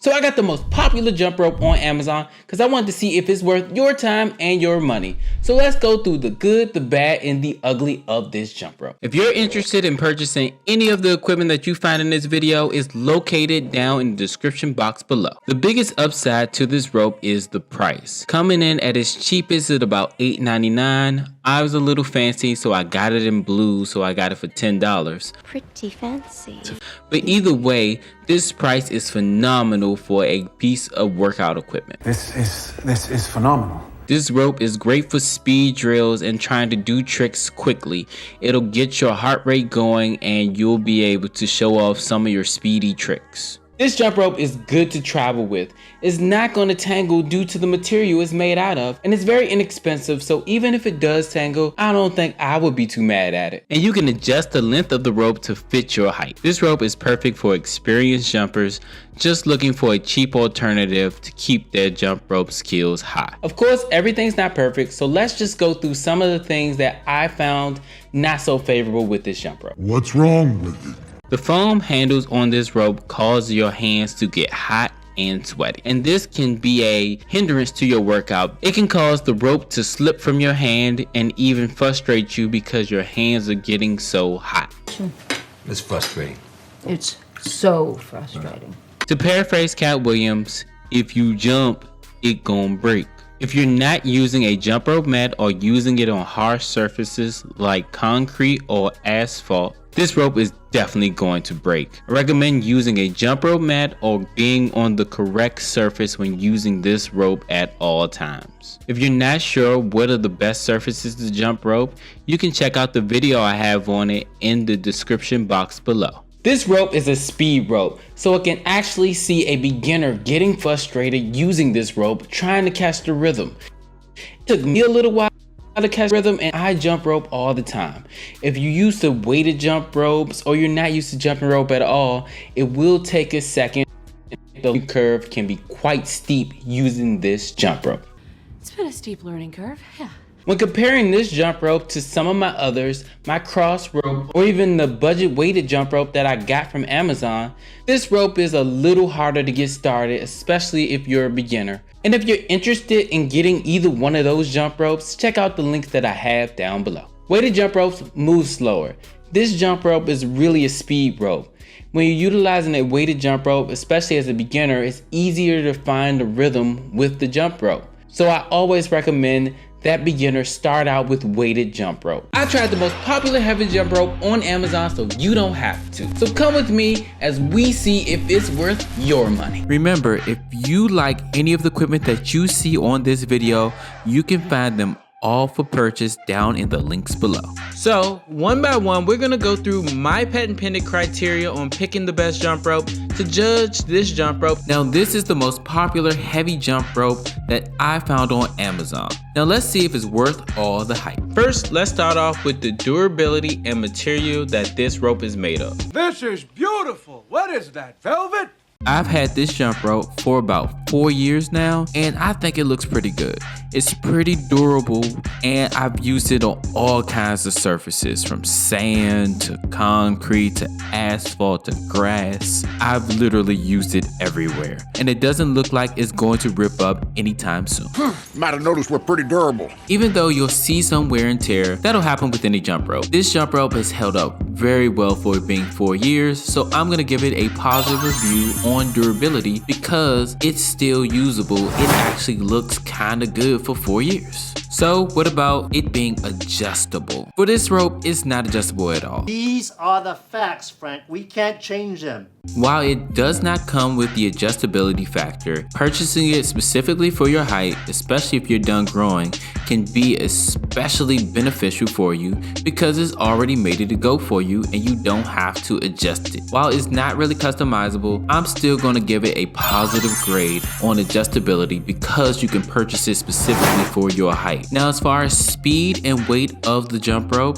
So I got the most popular jump rope on Amazon because I wanted to see if it's worth your time and your money. So let's go through the good, the bad, and the ugly of this jump rope. If you're interested in purchasing any of the equipment that you find in this video, it's located down in the description box below. The biggest upside to this rope is the price. Coming in at its cheapest at about $8.99. I was a little fancy, so I got it in blue, so I got it for $10. Pretty fancy. But either way, this price is phenomenal for a piece of workout equipment. This is phenomenal. This rope is great for speed drills and trying to do tricks quickly. It'll get your heart rate going and you'll be able to show off some of your speedy tricks. This jump rope is good to travel with. It's not going to tangle due to the material it's made out of, and it's very inexpensive, so even if it does tangle, I don't think I would be too mad at it. And you can adjust the length of the rope to fit your height. This rope is perfect for experienced jumpers just looking for a cheap alternative to keep their jump rope skills high. Of course, everything's not perfect, so let's just go through some of the things that I found not so favorable with this jump rope. What's wrong with it? The foam handles on this rope cause your hands to get hot and sweaty, and this can be a hindrance to your workout. It can cause the rope to slip from your hand and even frustrate you because your hands are getting so hot. It's frustrating. It's so frustrating. To paraphrase Cat Williams, if you jump, it gon' break. If you're not using a jump rope mat or using it on harsh surfaces like concrete or asphalt, this rope is definitely going to break. I recommend using a jump rope mat or being on the correct surface when using this rope at all times. If you're not sure what are the best surfaces to jump rope, you can check out the video I have on it in the description box below. This rope is a speed rope, so it can actually see a beginner getting frustrated using this rope trying to catch the rhythm. It took me a little while to catch rhythm, and I jump rope all the time. If you're used to weighted jump ropes or you're not used to jumping rope at all, it will take a second. The curve can be quite steep using this jump rope. It's been a steep learning curve, yeah. When comparing this jump rope to some of my others, my cross rope, or even the budget weighted jump rope that I got from Amazon, this rope is a little harder to get started, especially if you're a beginner. And if you're interested in getting either one of those jump ropes, check out the links that I have down below. Weighted jump ropes move slower. This jump rope is really a speed rope. When you're utilizing a weighted jump rope, especially as a beginner, it's easier to find the rhythm with the jump rope. So I always recommend that beginners start out with weighted jump rope. I tried the most popular heavy jump rope on Amazon, so you don't have to. So come with me as we see if it's worth your money. Remember, if you like any of the equipment that you see on this video, you can find them all for purchase down in the links below. So one by one, we're gonna go through my patent pending criteria on picking the best jump rope to judge this jump rope. Now this is the most popular heavy jump rope that I found on Amazon. Now let's see if it's worth all the hype. First, let's start off with the durability and material that this rope is made of. This is beautiful. What is that, velvet? I've had this jump rope for about 4 years now, and I think it looks pretty good. It's pretty durable, and I've used it on all kinds of surfaces, from sand to concrete to asphalt to grass. I've literally used it everywhere, and it doesn't look like it's going to rip up anytime soon. Might have noticed we're pretty durable. Even though you'll see some wear and tear, that'll happen with any jump rope. This jump rope has held up very well for it being 4 years, so I'm gonna give it a positive review on durability because it's still usable. It actually looks kinda good for 4 years. So what about it being adjustable? For this rope, it's not adjustable at all. These are the facts, Frank. We can't change them. While it does not come with the adjustability factor, purchasing it specifically for your height, especially if you're done growing, can be especially beneficial for you because it's already made it to go for you and you don't have to adjust it. While it's not really customizable, I'm still going to give it a positive grade on adjustability because you can purchase it specifically for your height. Now, as far as speed and weight of the jump rope,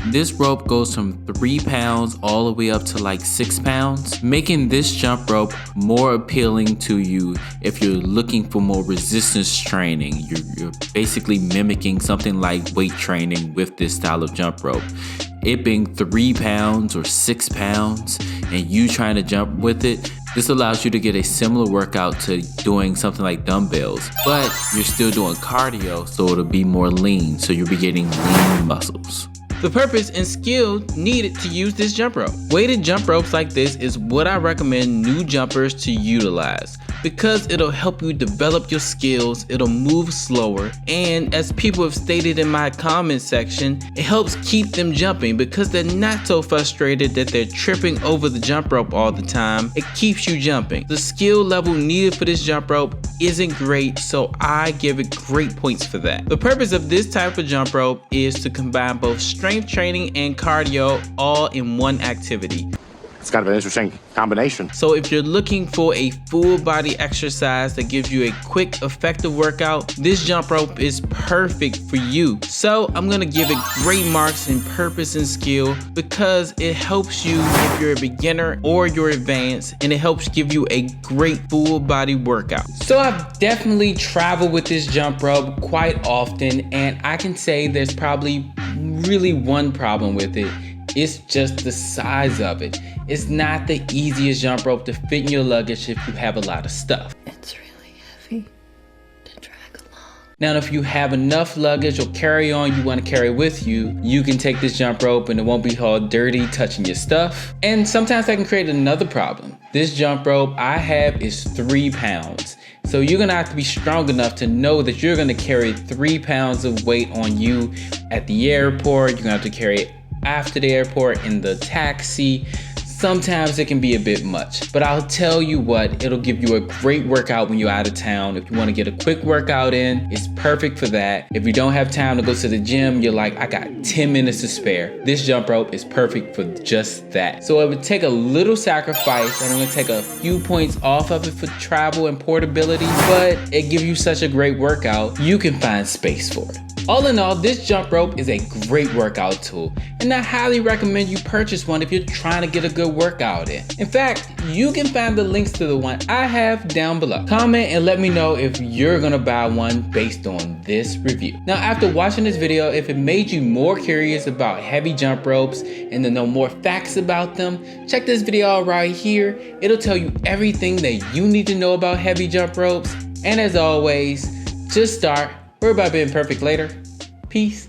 this rope goes from 3 pounds all the way up to like 6 pounds, making this jump rope more appealing to you if you're looking for more resistance training. You're basically mimicking something like weight training with this style of jump rope. it being 3 pounds or 6 pounds and you trying to jump with it, this allows you to get a similar workout to doing something like dumbbells, but you're still doing cardio, so it'll be more lean, so you'll be getting lean muscles. The purpose and skill needed to use this jump rope. Weighted jump ropes like this is what I recommend new jumpers to utilize because it'll help you develop your skills, it'll move slower, and as people have stated in my comment section, it helps keep them jumping because they're not so frustrated that they're tripping over the jump rope all the time. It keeps you jumping. The skill level needed for this jump rope isn't great, so I give it great points for that. The purpose of this type of jump rope is to combine both strength training and cardio all in one activity. It's kind of an interesting combination. So if you're looking for a full body exercise that gives you a quick, effective workout, this jump rope is perfect for you. So I'm gonna give it great marks in purpose and skill because it helps you if you're a beginner or you're advanced, and it helps give you a great full body workout. So I've definitely traveled with this jump rope quite often, and I can say there's probably really one problem with it. It's just the size of it. It's not the easiest jump rope to fit in your luggage if you have a lot of stuff. It's really heavy to drag along. Now, if you have enough luggage or carry-on you want to carry with you, you can take this jump rope and it won't be all dirty touching your stuff. And sometimes that can create another problem. This jump rope I have is 3 pounds. So you're gonna have to be strong enough to know that you're gonna carry 3 pounds of weight on you at the airport. You're gonna have to carry it after the airport in the taxi. Sometimes it can be a bit much, but I'll tell you what, it'll give you a great workout when you're out of town. If you want to get a quick workout in, it's perfect for that. If you don't have time to go to the gym, you're like, I got 10 minutes to spare. This jump rope is perfect for just that. So it would take a little sacrifice, and I'm gonna take a few points off of it for travel and portability, but it gives you such a great workout, you can find space for it. All in all, this jump rope is a great workout tool, and I highly recommend you purchase one if you're trying to get a good workout in. In fact, you can find the links to the one I have down below. Comment and let me know if you're gonna buy one based on this review. Now, after watching this video, if it made you more curious about heavy jump ropes and to know more facts about them, check this video out right here. It'll tell you everything that you need to know about heavy jump ropes. And as always, just start. Worry about being perfect later. Peace.